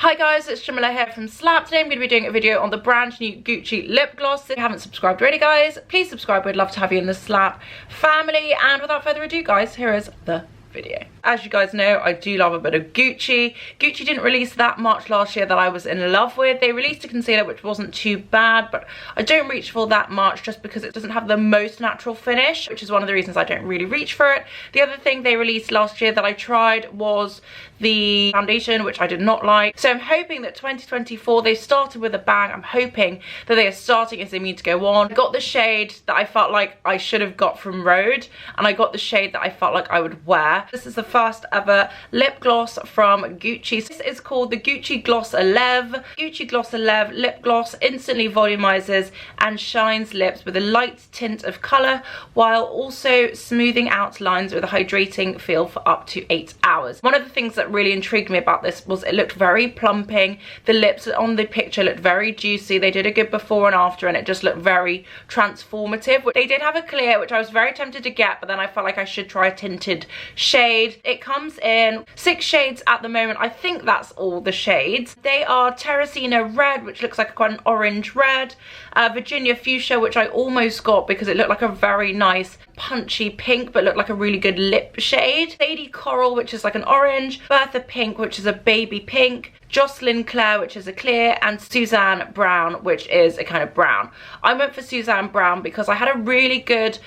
Hi guys, it's Jamila here from Slapp. Today I'm going to be doing a video on the brand new Gucci lip gloss. If you haven't subscribed already guys, please subscribe. We'd love to have you in the Slapp family. And without further ado guys, here is the video. As you guys know, I do love a bit of Gucci. Gucci didn't release that much last year that I was in love with. They released a concealer which wasn't too bad, but I don't reach for that much just because it doesn't have the most natural finish, which is one of the reasons I don't really reach for it. The other thing they released last year that I tried was the foundation, which I did not like. So I'm hoping that 2024, they started with a bang. I'm hoping that they are starting as they mean to go on. I got the shade that I felt like I should have got from Rode, and I got the shade that I felt like I would wear. This is the first ever lip gloss from Gucci. This is called the Gucci Gloss A Levres. Gucci Gloss A Levres lip gloss instantly volumizes and shines lips with a light tint of colour while also smoothing out lines with a hydrating feel for up to 8 hours. One of the things that really intrigued me about this was it looked very plumping. The lips on the picture looked very juicy. They did a good before and after and it just looked very transformative. They did have a clear, which I was very tempted to get, but then I felt like I should try a tinted shade. It comes in 6 shades at the moment. I think that's all the shades. They are Terracina Red, which looks like quite an orange red, Virginia Fuchsia, which I almost got because it looked like a very nice punchy pink but looked like a really good lip shade, Lady Coral, which is like an orange, Bertha Pink, which is a baby pink, Jocelyn Claire, which is a clear, and Suzanne Brown, which is a kind of brown. I went for Suzanne Brown because I had a really good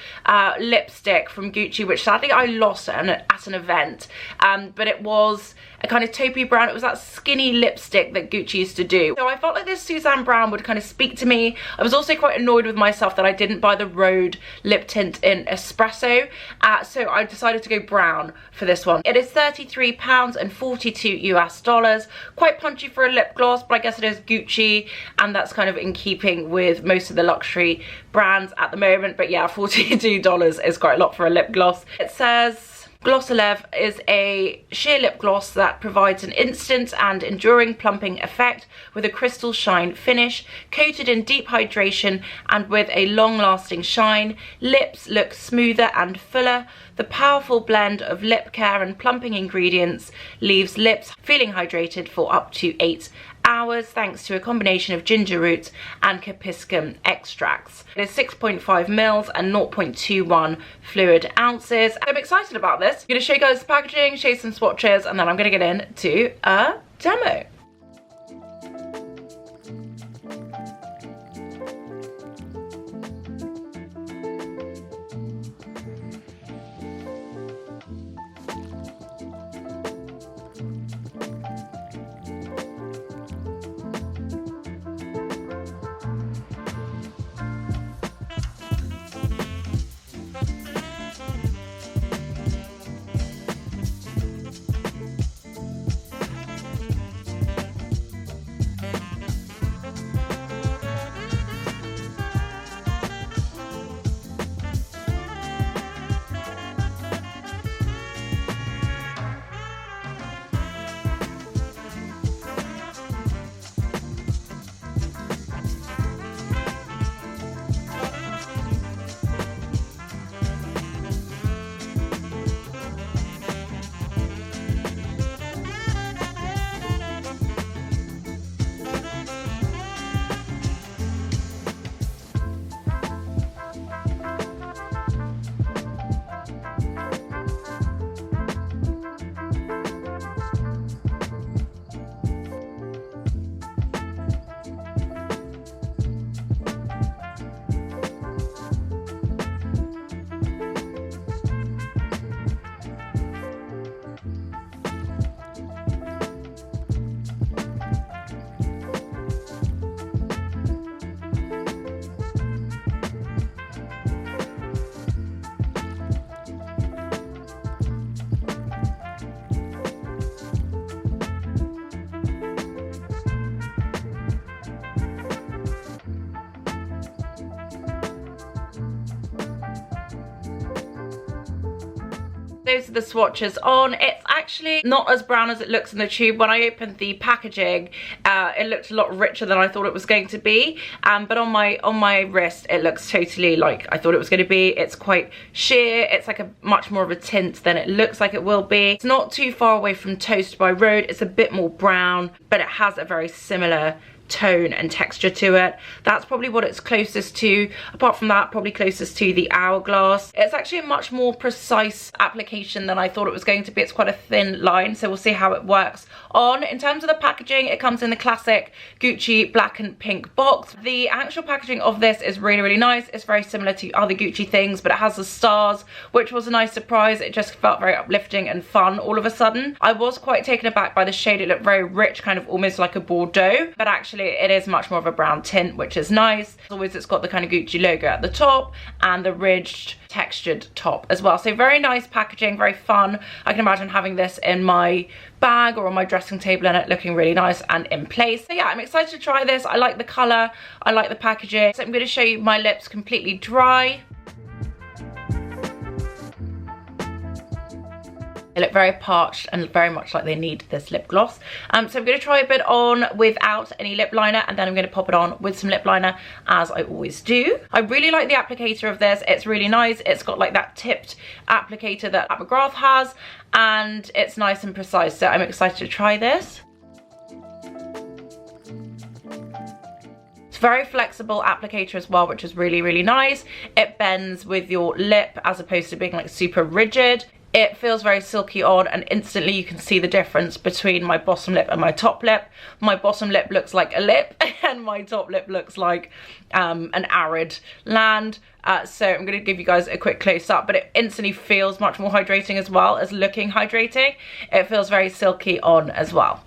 lipstick from Gucci, which sadly I lost at an event, but it was a kind of taupey brown. It was that skinny lipstick that Gucci used to do. So I felt like this Suzanne Brown would kind of speak to me. I was also quite annoyed with myself that I didn't buy the Rode lip tint in espresso, so I decided to go brown for this one. It is £33 and 42 US dollars. Quite punchy for a lip gloss, but I guess it is Gucci, and that's kind of in keeping with most of the luxury brands at the moment. But yeah, $42 is quite a lot for a lip gloss. It says Gloss A Levres is a sheer lip gloss that provides an instant and enduring plumping effect with a crystal shine finish, coated in deep hydration and with a long-lasting shine. Lips look smoother and fuller. The powerful blend of lip care and plumping ingredients leaves lips feeling hydrated for up to 8 hours thanks to a combination of ginger root and capsicum extracts. It is 6.5 mils and 0.21 fluid ounces. I'm excited about this. I'm going to show you guys the packaging, show you some swatches, and then I'm going to get into a demo. Those are the swatches on. It's actually not as brown as it looks in the tube. When I opened the packaging, it looked a lot richer than I thought it was going to be. But on my wrist, it looks totally like I thought it was going to be. It's quite sheer. It's like a much more of a tint than it looks like it will be. It's not too far away from Toast by Road. It's a bit more brown, but it has a very similar tone and texture to it. That's probably what it's closest to. Apart from that, probably closest to the Hourglass. It's actually a much more precise application than I thought it was going to be. It's quite a thin line, so we'll see how it works on. In terms of the packaging, it comes in the classic Gucci black and pink box. The actual packaging of this is really, really nice. It's very similar to other Gucci things, but it has the stars, which was a nice surprise. It just felt very uplifting and fun all of a sudden. I was quite taken aback by the shade. It looked very rich, kind of almost like a Bordeaux, but actually it is much more of a brown tint, which is nice. As always, it's got the kind of Gucci logo at the top and the ridged textured top as well. So very nice packaging, very fun. I can imagine having this in my bag or on my dressing table and it looking really nice and in place. So yeah, I'm excited to try this. I like the colour, I like the packaging. So I'm going to show you my lips completely dry. They look very parched and very much like they need this lip gloss. So I'm going to try a bit on without any lip liner, and then I'm going to pop it on with some lip liner, as I always do. I really like the applicator of this. It's really nice. It's got like that tipped applicator that McGrath has, and it's nice and precise. So I'm excited to try this. Very flexible applicator as well, which is really, really nice. It bends with your lip as opposed to being like super rigid. It feels very silky on, and instantly you can see the difference between my bottom lip and my top lip. My bottom lip looks like a lip and my top lip looks like an arid land. So I'm going to give you guys a quick close up, but it instantly feels much more hydrating as well as looking hydrating. It feels very silky on as well.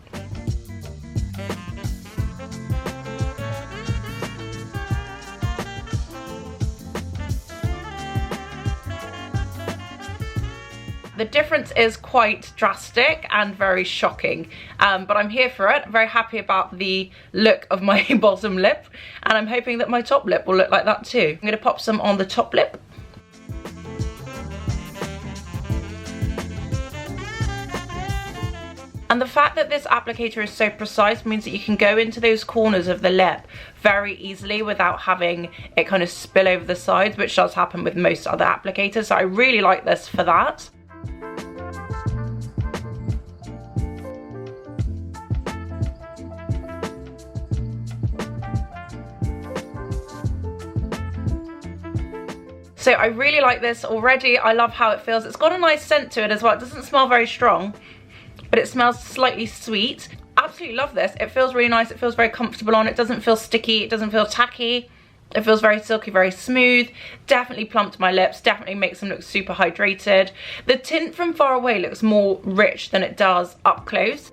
The difference is quite drastic and very shocking, but I'm here for it. I'm very happy about the look of my bottom lip, and I'm hoping that my top lip will look like that too. I'm going to pop some on the top lip. And the fact that this applicator is so precise means that you can go into those corners of the lip very easily without having it kind of spill over the sides, which does happen with most other applicators. So I really like this for that. So I really like this already. I love how it feels. It's got a nice scent to it as well. It doesn't smell very strong, but it smells slightly sweet. Absolutely love this. It feels really nice. It feels very comfortable on. It doesn't feel sticky. It doesn't feel tacky. It feels very silky, very smooth. Definitely plumped my lips. Definitely makes them look super hydrated. The tint from far away looks more rich than it does up close.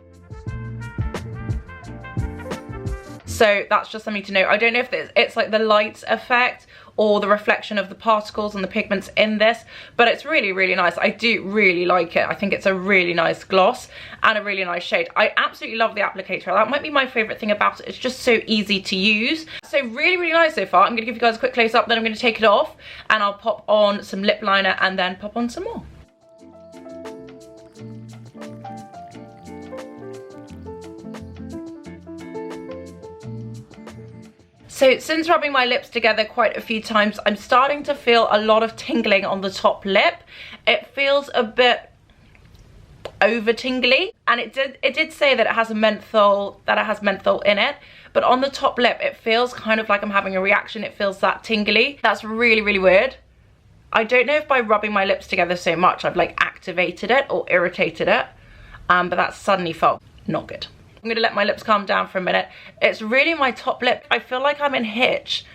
So that's just something to know. I don't know if it's like the light effect or the reflection of the particles and the pigments in this, but it's really, really nice. I do really like it. I think it's a really nice gloss and a really nice shade. I absolutely love the applicator. That might be my favorite thing about it. It's just so easy to use. So really, really nice so far. I'm gonna give you guys a quick close up, then I'm gonna take it off and I'll pop on some lip liner and then pop on some more. So since rubbing my lips together quite a few times, I'm starting to feel a lot of tingling on the top lip. It feels a bit over tingly, and it did say that it has menthol in it, but on the top lip it feels kind of like I'm having a reaction. It feels that tingly. That's really, really weird. I don't know if by rubbing my lips together so much I've like activated it or irritated it, but that suddenly felt not good. I'm gonna let my lips calm down for a minute. It's really my top lip. I feel like I'm in Hitch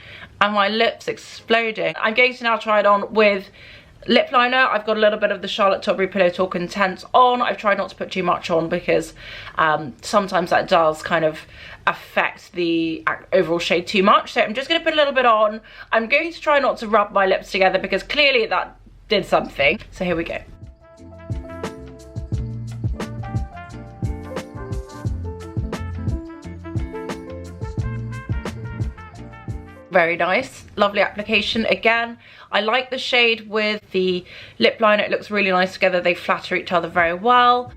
and my lips exploding. I'm going to now try it on with lip liner. I've got a little bit of the Charlotte Tilbury Pillow Talk Intense on. I've tried not to put too much on because sometimes that does kind of affect the overall shade too much. So I'm just gonna put a little bit on. I'm going to try not to rub my lips together because clearly that did something. So here we go. very nice. Lovely application again. I like the shade with the lip liner. It looks really nice together. They flatter each other very well.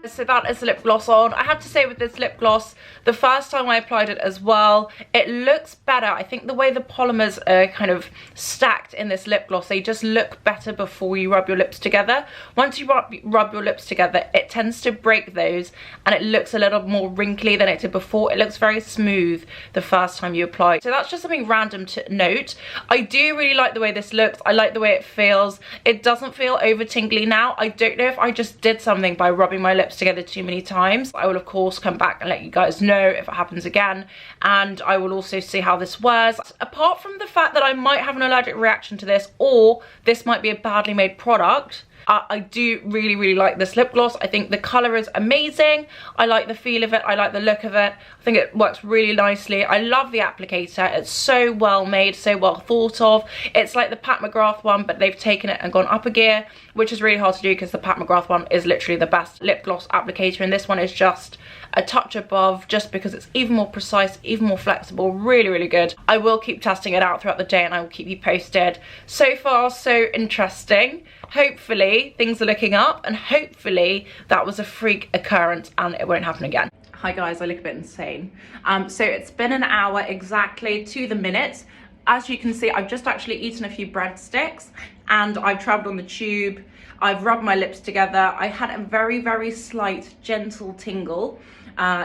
So that is the lip gloss on. I have to say with this lip gloss, the first time I applied it as well, it looks better. I think the way the polymers are kind of stacked in this lip gloss, they just look better before you rub your lips together. Once you rub your lips together, it tends to break those and it looks a little more wrinkly than it did before. It looks very smooth the first time you apply. So that's just something random to note. I do really like the way this looks. I like the way it feels. It doesn't feel over tingly now. I don't know if I just did something by rubbing my lips together too many times. I will of course come back and let you guys know if it happens again, and I will also see how this wears. Apart from the fact that I might have an allergic reaction to this, or this might be a badly made product, I do really like this lip gloss. I think the colour is amazing. I like the feel of it. I like the look of it. I think it works really nicely. I love the applicator. It's so well made, so well thought of. It's like the Pat McGrath one, but they've taken it and gone up a gear, which is really hard to do because the Pat McGrath one is literally the best lip gloss applicator, and this one is just a touch above, just because it's even more precise, even more flexible. Really good. I will keep testing it out throughout the day and I will keep you posted. So far, so interesting. Hopefully things are looking up, and hopefully that was a freak occurrence and it won't happen again. Hi guys, I look a bit insane. So it's been an hour exactly to the minute. As you can see, I've just actually eaten a few breadsticks and I've travelled on the tube. I've rubbed my lips together. I had a very slight gentle tingle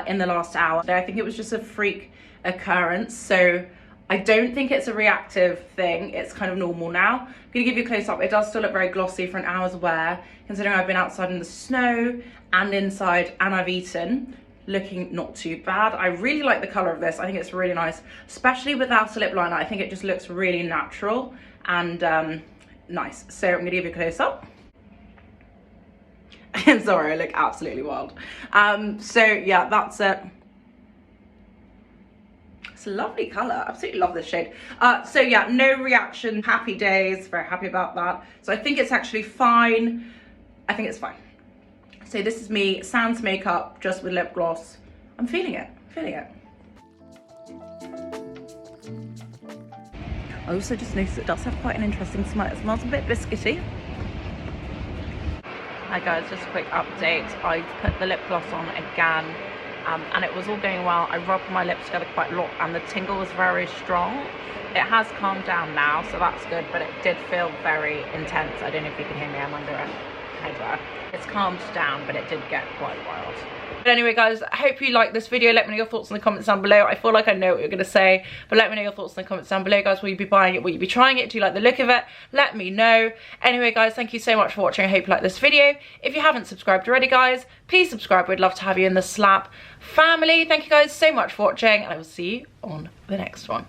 in the last hour. I think it was just a freak occurrence. So I don't think it's a reactive thing. It's kind of normal now. I'm gonna give you a close up. It does still look very glossy for an hour's wear, considering I've been outside in the snow and inside and I've eaten. Looking not too bad. I really like the color of this. I think it's really nice, especially without a lip liner. I think it just looks really natural and nice. So I'm gonna give you a close up. Sorry, I look absolutely wild. So yeah, that's it. It's a lovely color. Absolutely love this shade. So yeah, no reaction. Happy days. Very happy about that. So I think it's actually fine. I think it's fine. So this is me, sans makeup, just with lip gloss. I'm feeling it. Feeling it. I also just noticed it does have quite an interesting smell. It smells a bit biscuity. Hi guys, just a quick update. I put the lip gloss on again and it was all going well. I rubbed my lips together quite a lot and the tingle was very strong. It has calmed down now, so that's good, but it did feel very intense. I don't know if you can hear me, I'm under a headwear. It's calmed down, but it did get quite wild. But anyway guys, I hope you liked this video. Let me know your thoughts in the comments down below. I feel like I know what you're going to say, but let me know your thoughts in the comments down below guys. Will you be buying it? Will you be trying it? Do you like the look of it? Let me know. Anyway guys, thank you so much for watching. I hope you liked this video. If you haven't subscribed already guys, please subscribe. We'd love to have you in the Slapp family. Thank you guys so much for watching and I will see you on the next one.